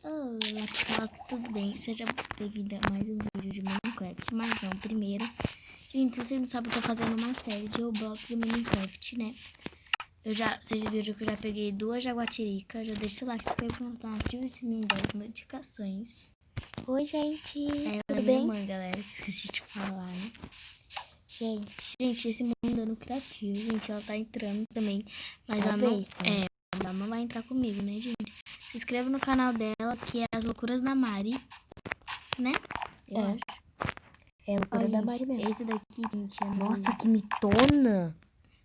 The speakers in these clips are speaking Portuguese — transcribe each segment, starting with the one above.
Olá pessoal, tudo bem? Seja bem-vindo a mais um vídeo de Minecraft. Mas não, primeiro, gente, se você não sabe, eu tô fazendo uma série de Roblox e Minecraft, né? Vocês viram que eu já peguei 2 jaguatiricas. Já deixa o like, se inscreve no canal, ativa o sininho das notificações. Oi, gente, Ela tudo é bem? minha mãe, galera, esqueci de falar, né? Gente, esse mundo é no criativo, gente, ela tá entrando também, mas ela não vai entrar comigo, né, gente? Se inscreva no canal dela, que é As Loucuras da Mari, né? Eu acho. É Loucura da Mari mesmo. Esse daqui, gente, é no... Nossa, que mitona!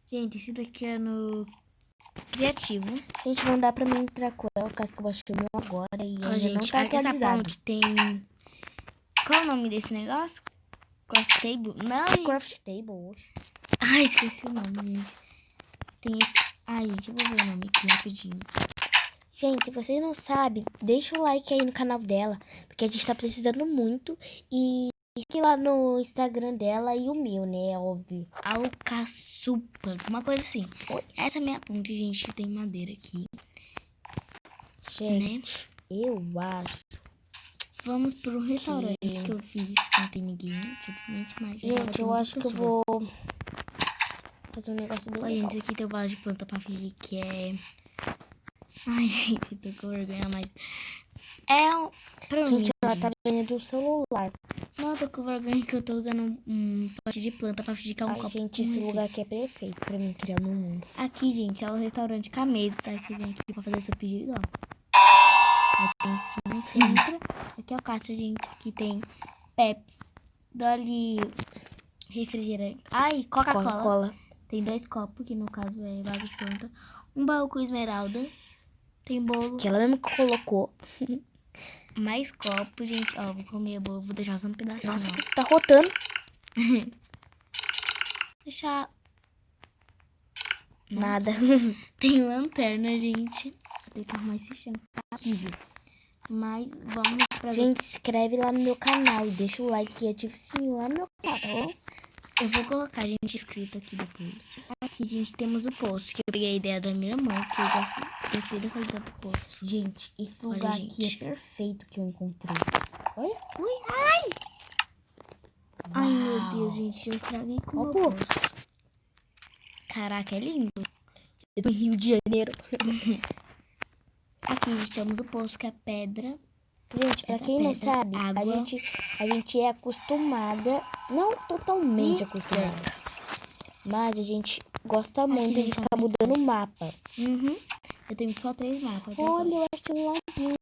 Gente, esse daqui é no criativo. Gente, não dá pra mim entrar com ela, por causa que eu baixei o meu agora e ainda gente, não tá atualizado. Essa ponte tem... Qual é o nome desse negócio? Craft Table? Não, Craft Table, hoje. Ai, esqueci o nome, gente. Tem esse... Ai, gente, eu vou ver o nome aqui rapidinho. Gente, se vocês não sabem, deixa o like aí no canal dela, porque a gente tá precisando muito. E siga lá no Instagram dela e o meu, né, óbvio. Alcaçupa, uma coisa assim. Essa é a minha ponte, gente, que tem madeira aqui. Gente, né? Eu acho. Vamos pro restaurante que eu fiz, não tem ninguém, infelizmente, mas gente, eu acho que eu vou fazer um negócio bem legal. Gente, aqui tem o vaso de planta pra fingir que é... Ai, gente, eu tô com vergonha, mas... Pra gente, mim, ela tá vendo o celular. Não, eu tô com vergonha que eu tô usando um pote de planta pra fingir que é um copo. Gente, esse lugar aqui é perfeito pra mim criar meu mundo. Aqui, gente, é um restaurante com a mesa. Aí você vem aqui pra fazer seu pedido, ó. Aqui em cima, você entra. Aqui é o caixa, gente. Aqui tem Pepsi, Dolly, refrigerante. Ai, Coca-Cola. Tem 2 copos, que no caso é vaso de planta. Um baú com esmeralda. Tem bolo. Que ela mesmo colocou. Mais copo, gente. Ó, vou comer o bolo. Vou deixar só um pedacinho. Nossa, que tá rotando. Deixar... Nada. Tem lanterna, gente. Vou ter que arrumar esse chão. Tá horrível. Mas vamos pra... Gente, se inscreve lá no meu canal e deixa o like e ativa o sininho lá no meu canal, tá bom? Eu vou colocar gente inscrita aqui depois. Aqui, gente, temos o poço, que eu peguei a ideia da minha irmã, que eu gostei dessa ideia do poço. Gente, esse lugar aqui é perfeito que eu encontrei. Olha. Ui, ai! Ai, meu Deus, gente, eu estraguei com o meu poço. Caraca, é lindo. Do Rio de Janeiro. Aqui, gente, temos o poço, que é pedra. Gente, pra quem não sabe, a gente é acostumada, não totalmente acostumada, mas a gente gosta muito de ficar mudando o mapa. Eu tenho só 3 mapas. Olha, eu achei um laguinho.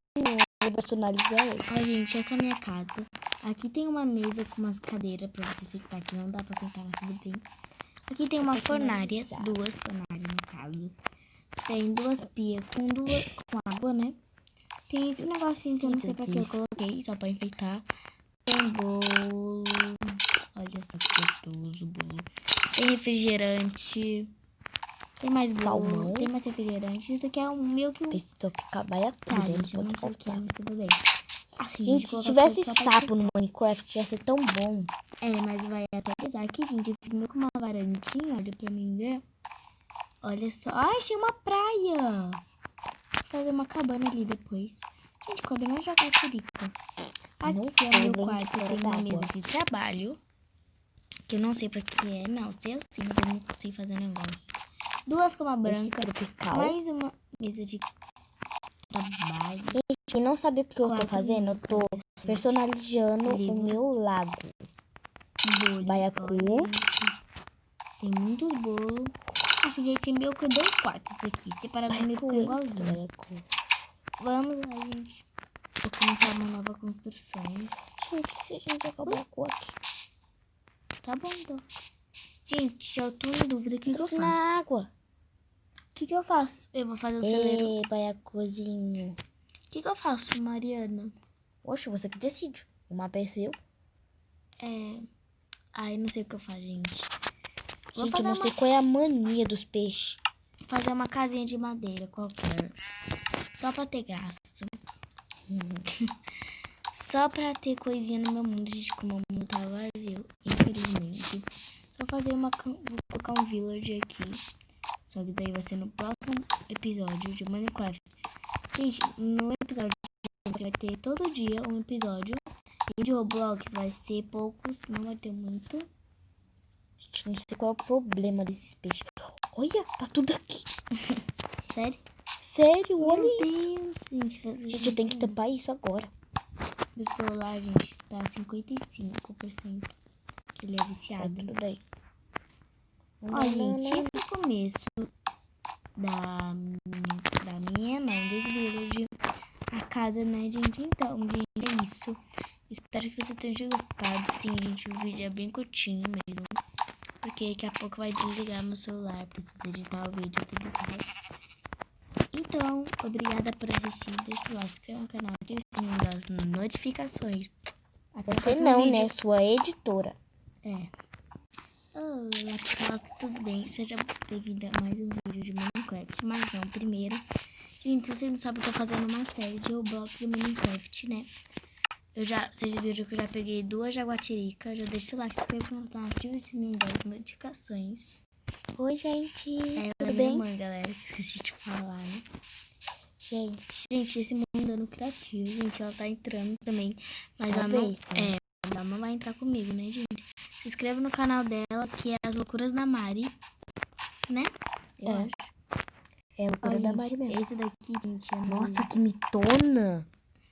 Vou personalizar ele. Ó, gente, essa é a minha casa. Aqui tem uma mesa com umas cadeiras pra você sentar aqui. Não dá pra sentar, mas tudo bem. Aqui tem uma fornalha, 2 fornalhas no caso. Tem 2 pias com água, né? Tem esse negocinho que eu não sei pra que eu coloquei, só pra enfeitar. Tem bolo. Olha só que gostoso o bolo. Tem refrigerante. Tem mais bolo. Tem mais refrigerante. Isso daqui é um meio que um... Tá, gente, eu não sei o que é, mas tudo bem. Assim, gente, se tivesse sapo no Minecraft, ia ser tão bom. Mas vai atualizar aqui, gente. Eu fiz meio com uma varandinha, olha pra mim ver. Olha só. Ai, achei uma praia. Vai ver uma cabana ali depois. Gente, cadê minha jaguatirica? Aqui é o meu quarto. Tem uma mesa de trabalho. Que eu não sei pra que é. Não, sei eu sim, mas eu não sei fazer negócio. 2 cama branca. Mais uma mesa de trabalho. Gente, eu não sabe o que eu tô fazendo? Eu tô personalizando o meu lago. Baiacu. Tem muitos bolos. Assim, gente, meu que 2 quartos daqui. Separado no meio fica igualzinho. Vamos lá, gente. Vou começar uma nova construção. Gente, se a gente acabar com aqui. Tá bom, então. Gente, eu tô em dúvida o que eu faço. Na água. O que eu faço? Eu vou fazer o celeiro. Baiacuzinho. O que eu faço, Mariana? Oxe, você que decide. O mapa é seu. Ai, não sei o que eu faço, gente. Gente, eu não sei qual é a mania dos peixes. Fazer uma casinha de madeira qualquer. Só pra ter gasto. Só pra ter coisinha no meu mundo, gente, como o mundo tá vazio, infelizmente. Só fazer vou colocar um village aqui. Só que daí vai ser no próximo episódio de Minecraft. Gente, no episódio vai ter todo dia um episódio. E de Roblox vai ser poucos, não vai ter muito. Gente, não sei qual é o problema desses peixes. Olha, tá tudo aqui. Sério? Sério, olha Meu isso. Deus, gente. Vocês Gente, eu tenho que não tampar isso agora. do celular, gente, tá 55%. Que ele é Sai viciado. tudo daí. Ó, gente, esse é o começo da minha, não, dos Village. A casa, né, gente? Então, gente, é isso. Espero que você tenha gostado. Sim, gente, o vídeo é bem curtinho mesmo. Porque daqui a pouco vai desligar meu celular. Preciso editar o vídeo, tudo e tal. Então, obrigada por assistir. Deixa o like, se inscreva no canal, ative o sininho das notificações. Até o Você próximo não, vídeo. né? Sua editora. É. Olá, pessoal, tudo bem? Seja bem-vindo a mais um vídeo de Minecraft. Mas não, primeiro... Gente, se você não sabe, eu tô fazendo uma série de Roblox e Minecraft, né? Vocês viram que eu já peguei 2 jaguatiricas. Já deixa o like, se inscreva no canal, ativa o sininho das notificações. Oi, gente. Ela Tudo é minha bem? mãe, galera, que esqueci de falar, né? Gente, Gente, esse mundo ano criativo, gente, ela tá entrando também. Mas ela talvez, não... né? Ela não vai entrar comigo, né, gente? Se inscreva no canal dela, que é As Loucuras da Mari, né? Eu acho. É a loucura Ó, da gente, Mari mesmo. esse daqui, gente, é no... Nossa, que mitona.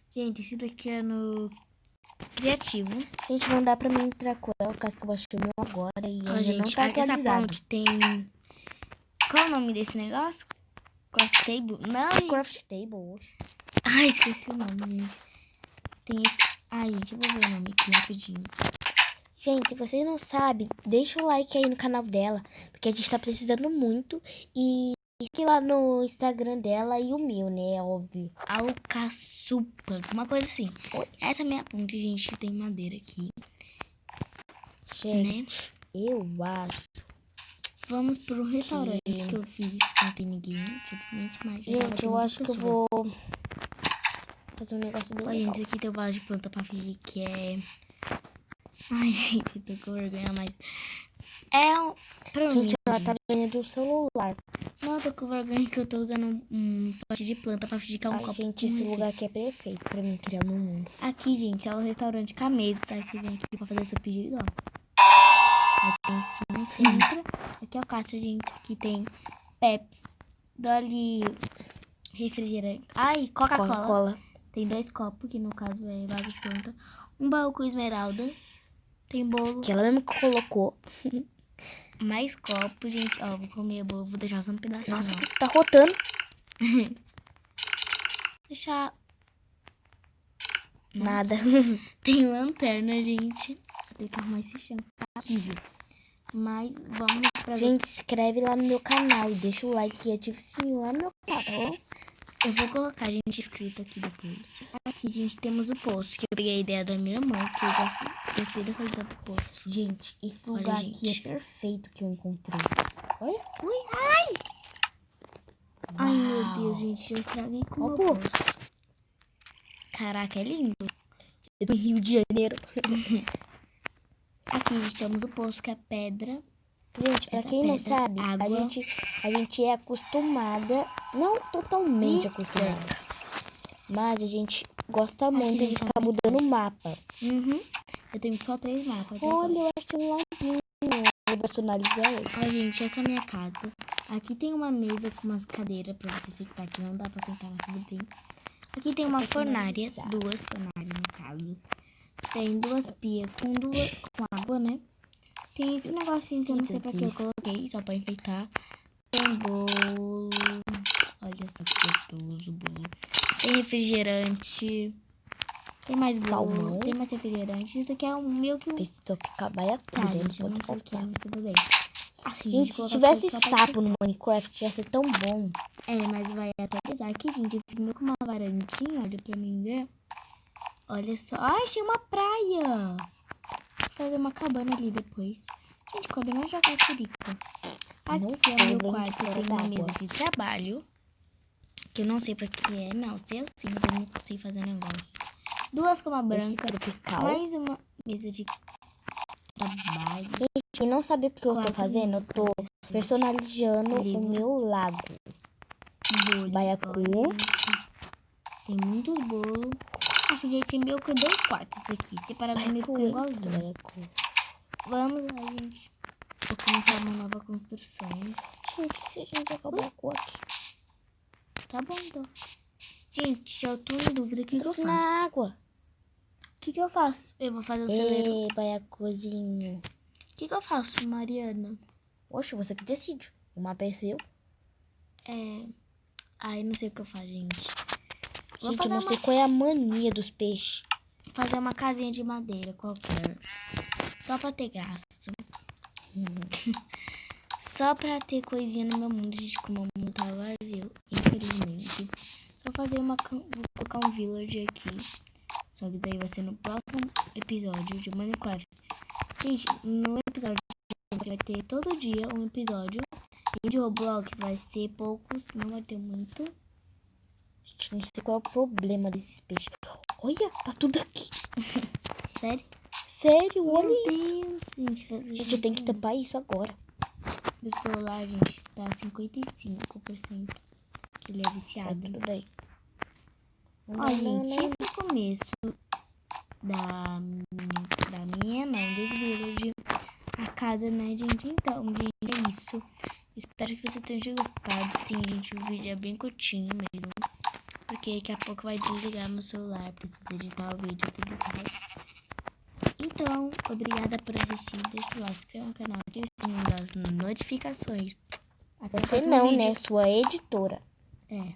Gente, esse daqui é no criativo. Gente, não dá pra mim entrar com ela, caso que eu baixei o meu agora e Ó, ainda gente, não tá essa atualizado. ponte tem... Qual é o nome desse negócio? Craft table? Não, gente. Craft Table, oxe. Ai, esqueci o nome, gente. Tem esse... Ai, gente, eu vou ver o nome aqui rapidinho. Gente, se vocês não sabem, deixa o like aí no canal dela, porque a gente tá precisando muito. E siga lá no Instagram dela e o meu, né? Óbvio. Alcaçupa, uma coisa assim. Oi. Essa é a minha ponte, gente, que tem madeira aqui, Gente, né? eu acho. Vamos pro restaurante que eu fiz, que não tem ninguém, infelizmente, mas já Gente, eu acho que eu vou fazer um negócio bem Ó, legal. gente, aqui tem o vaso de planta pra fingir que é... Ai, gente, eu tô com vergonha, mas... Pra mim, Gente, ela tá ganhando o celular. não, eu tô com vergonha que eu tô usando um pote de planta pra fingir que é um Ai, copo. gente, esse lugar aqui é perfeito pra mim criar meu mundo. Aqui, gente, é um restaurante com a mesa. Aí você vem aqui pra fazer seu pedido, ó. Aí tem em cima, você entra. Aqui é o caixa, gente. Aqui tem Pepsi, Dolly, refrigerante. Ai, Coca-Cola. Coca-Cola. Tem 2 copos, que no caso é vaso de planta. Um baú com esmeralda. Tem bolo. Que ela mesmo colocou. Mais copo, gente. Ó, vou comer bolo. Vou deixar só um pedacinho. Nossa, ó. você tá rotando. Deixar... Nada. Tem lanterna, gente. Tem que arrumar esse chão. Tá horrível. Mas vamos pra... Gente, se inscreve lá no meu canal e deixa o like e ativa o sininho lá no meu canal, tá bom? Eu vou colocar a gente inscrito aqui depois. Aqui, gente, temos o poço, que eu peguei a ideia da minha irmã, que eu gostei dessa ideia do poço. Gente, esse Olha, lugar gente. aqui é perfeito que eu encontrei. Olha. Ui, ai! Ai, meu Uau. Deus, gente, eu estraguei com o Ó, meu pô. poço. Caraca, é lindo. Eu tô em Rio de Janeiro. Aqui, gente, temos o poço, que é pedra. Gente, pra Essa quem não pedra, sabe, água a gente é acostumada, não totalmente e acostumada, cerca. mas a gente gosta muito de gente, ficar ó, mudando o mapa. Uhum. Eu tenho só 3 mapas. Olha, eu achei um laguinho. Eu vou personalizar ele. Ó, gente, essa é a minha casa. Aqui tem uma mesa com umas cadeiras pra você sentar aqui. Não dá pra sentar, mas tudo bem. Aqui tem uma fornalha, 2 fornalhas no caso. Tem 2 pias com água, né? Tem esse negocinho que eu não sei pra que eu coloquei, só pra enfeitar. Tem bolo. Olha só que gostoso o bolo. Tem refrigerante. Tem mais bolo. Salmão. Tem mais refrigerante. Isso daqui é um meio que um... Tô baiacu, Tá, né? gente, eu Pode não sei o que é, faltar. mas tudo bem. Assim, Gente, se coloca as tivesse coisas só pra sapo no Minecraft, ia ser tão bom. É, mas vai atualizar aqui, gente. Eu fiz meio com uma varandinha, olha pra mim ver. Olha só. Ai, achei uma praia. Vou fazer uma cabana ali depois. Gente, cadê minha jaguatirica? Aqui é o meu quarto. Eu tenho uma mesa de trabalho. Que eu não sei pra que é. Não, sei eu sim, mas eu não sei fazer negócio. 2 camas brancas. Mais uma mesa de trabalho. Gente, eu não sabia o que eu tô 4 fazendo. Eu tô personalizando o meu lago. Bolo. Baiacu. Olha, gente. Tem muitos bolos. desse jeitinho meu com 2 quartos daqui. Separado do meu fica igualzinho. Vamos lá, gente. Vou começar uma nova construção. Gente, se a gente acabar a cor aqui. Tá bom, então. Gente, eu tô em dúvida. O que eu faço? Na água. O que eu faço? Eu vou fazer o celeiro. Vai a cozinha. O que eu faço, Mariana? Oxe, você que decide. O mapa é seu. Ai, não sei o que eu faço, gente. Vou Gente, fazer eu não sei qual é a mania dos peixes. fazer uma casinha de madeira qualquer. Só pra ter gasto. Só pra ter coisinha no meu mundo, gente, como o mundo tá vazio, infelizmente. Só fazer vou colocar um village aqui. Só que daí vai ser no próximo episódio de Minecraft. Gente, no episódio de Minecraft vai ter todo dia um episódio. E de Roblox vai ser poucos, não vai ter muito. Gente, não sei qual é o problema desses peixes. Olha, tá tudo aqui. Sério? Sério, olha Meu isso. Deus, gente. Gente, eu tenho que tampar isso agora. Do celular, gente, tá 55%. Que ele é viciado. Sai tudo aí. Ó, gente, esse é o começo da minha, não, dos village. A casa, né, gente? Então, gente, é isso. Espero que você tenha gostado. Sim, gente, o vídeo é bem curtinho mesmo. Porque daqui a pouco vai desligar meu celular. Precisa editar o vídeo e tudo mais. Então, obrigada por assistir. Deixa o like, se inscreva no canal, ative o sininho das notificações. Até o Você próximo não, vídeo. né? Sua editora. É.